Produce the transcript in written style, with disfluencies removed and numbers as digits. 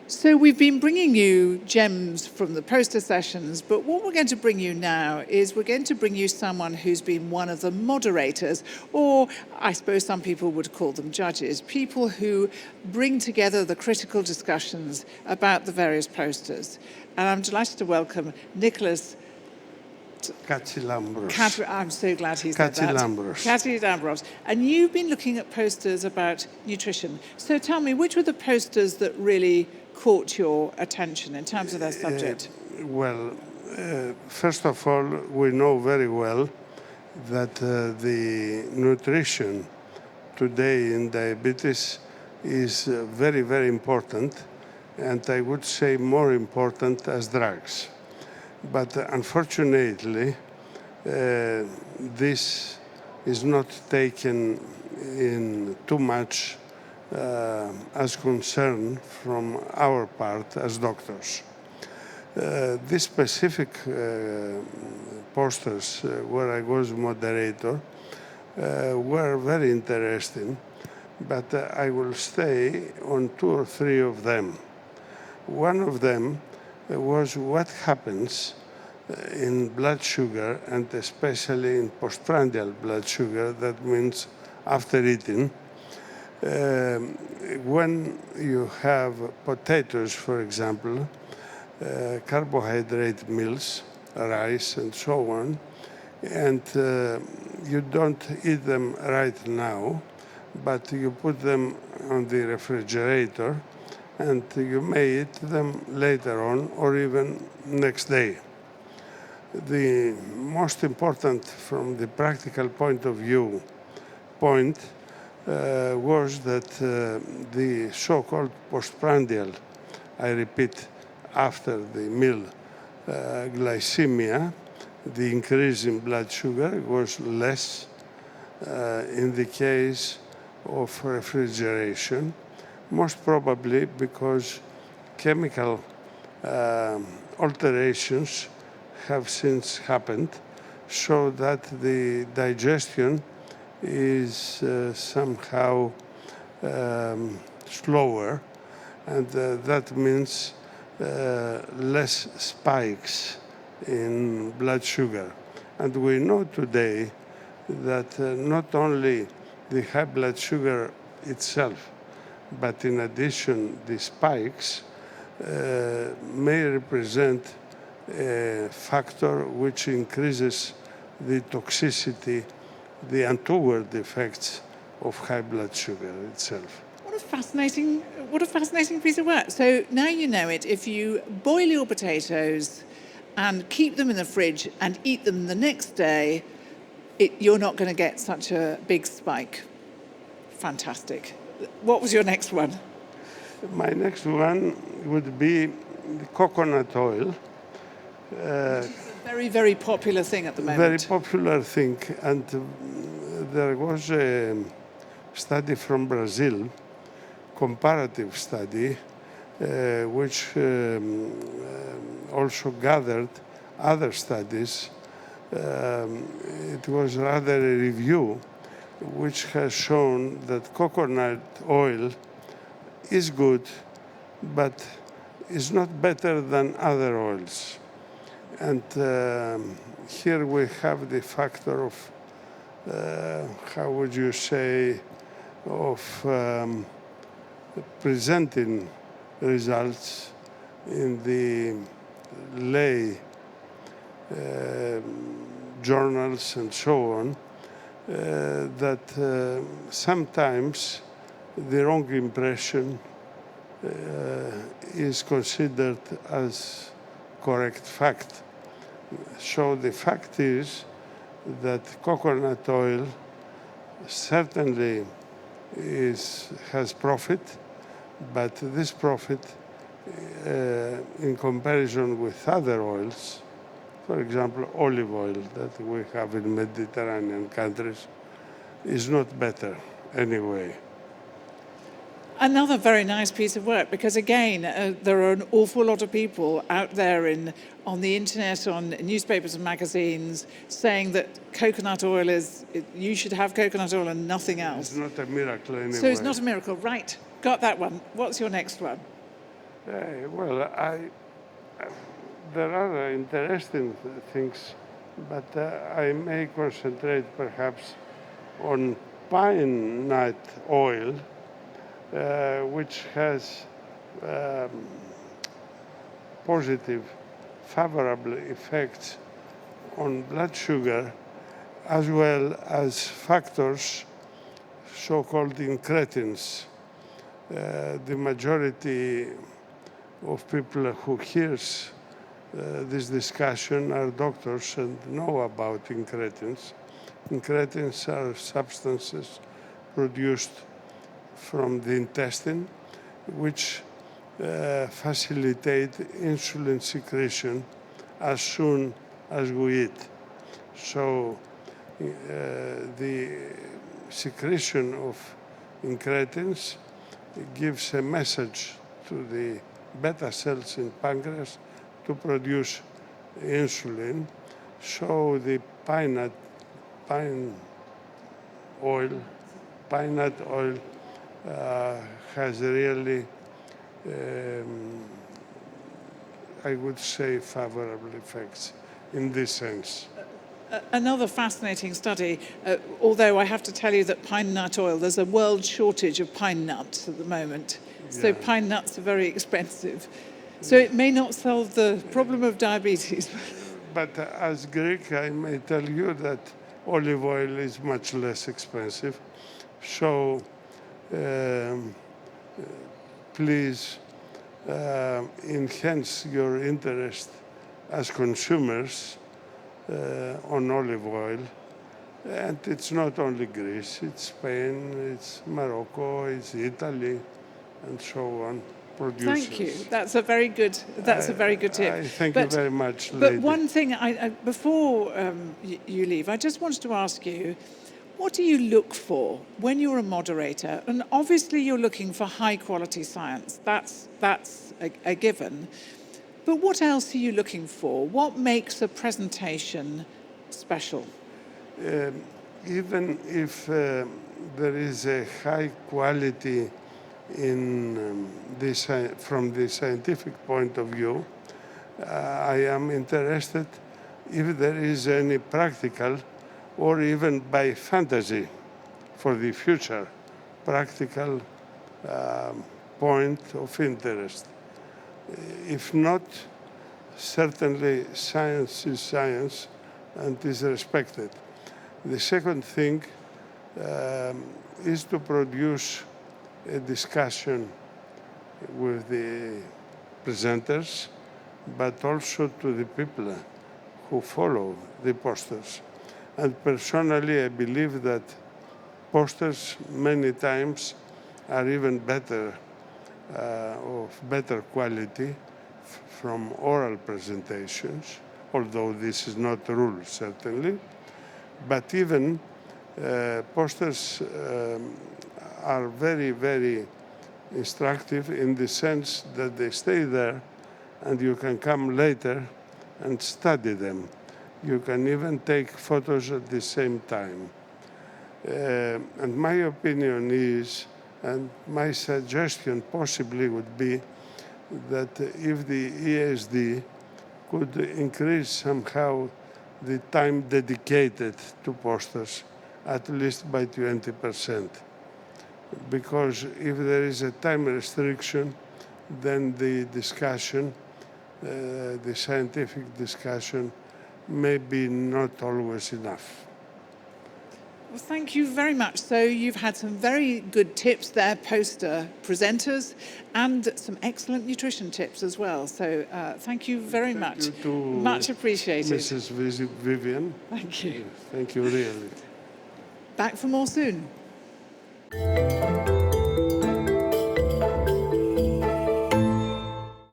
So we've been bringing you gems from the poster sessions, but what we're going to bring you now is we're going to bring you someone who's been one of the moderators, or I suppose some people would call them judges, people who bring together the critical discussions about the various posters. And I'm delighted to welcome Nikolaos Katsilampros. I'm so glad he said that. Katsilampros. And you've been looking at posters about nutrition. So tell me, which were the posters that really caught your attention in terms of their subject? First of all, we know very well that the nutrition today in diabetes is very, very important, and I would say more important as drugs. But unfortunately, this is not taken in too much as concern from our part as doctors. These specific posters where I was moderator were very interesting, but I will stay on 2 or 3 of them. One of them was what happens in blood sugar, and especially in postprandial blood sugar, that means after eating. When you have potatoes, for example, carbohydrate meals, rice and so on, and you don't eat them right now, but you put them on the refrigerator and you may eat them later on or even next day. The most important from the practical point of view was that the so-called postprandial, I repeat, after the meal glycemia, the increase in blood sugar was less in the case of refrigeration, most probably because chemical alterations have since happened, so that the digestion is somehow slower, and that means less spikes in blood sugar. And we know today that not only the high blood sugar itself, but in addition, the spikes may represent a factor which increases the toxicity, the untoward effects of high blood sugar itself. What a fascinating piece of work. So now you know it. If you boil your potatoes and keep them in the fridge and eat them the next day, you're not going to get such a big spike. Fantastic. What was your next one? My next one would be the coconut oil. Which is a very, very popular thing at the moment. Very popular thing. And there was a study from Brazil, comparative study, which also gathered other studies. It was rather a review which has shown that coconut oil is good, but is not better than other oils. And here we have the factor of, how would you say, of presenting results in the lay journals and so on, that sometimes the wrong impression is considered as correct fact. So the fact is that coconut oil certainly has profit, but this profit in comparison with other oils, for example, olive oil that we have in Mediterranean countries, is not better anyway. Another very nice piece of work, because again, there are an awful lot of people out there on the internet, on newspapers and magazines, saying that coconut oil you should have coconut oil and nothing else. It's not a miracle anyway. So it's not a miracle. Right, got that one. What's your next one? Well, there are interesting things, but I may concentrate perhaps on pine nut oil, which has positive, favorable effects on blood sugar, as well as factors, so-called incretins. The majority of people who hears this discussion are doctors and know about incretins. Incretins are substances produced from the intestine which facilitate insulin secretion as soon as we eat. So the secretion of incretins gives a message to the beta cells in pancreas to produce insulin. So the pine nut oil has really, I would say, favorable effects in this sense. Another fascinating study, although I have to tell you that pine nut oil, there's a world shortage of pine nuts at the moment. So pine nuts are very expensive. So it may not solve the problem of diabetes. But as Greek, I may tell you that olive oil is much less expensive. So please enhance your interest as consumers on olive oil. And it's not only Greece, it's Spain, it's Morocco, it's Italy, and so on. Producers. Thank you. That's a very good tip. Thank you very much, But lady. one thing, before you leave, I just wanted to ask you, what do you look for when you're a moderator? And obviously you're looking for high quality science. That's a given. But what else are you looking for? What makes a presentation special? Even if there is a high quality in from the scientific point of view, I am interested if there is any practical or even by fantasy for the future practical point of interest. If not, certainly science is science and is respected. The second thing is to produce a discussion with the presenters, but also to the people who follow the posters. And personally, I believe that posters many times are even better, of better quality from oral presentations, although this is not a rule, certainly. But even posters are very, very instructive in the sense that they stay there and you can come later and study them. You can even take photos at the same time. And my opinion is, and my suggestion possibly would be, that if the EASD could increase somehow the time dedicated to posters, at least by 20%. Because if there is a time restriction, then the discussion, the scientific discussion, may be not always enough. Well, thank you very much. So you've had some very good tips there, poster presenters, and some excellent nutrition tips as well. So thank you very much. Thank you to much appreciated. Mrs. Vivian. Thank you. Thank you, really. Back for more soon.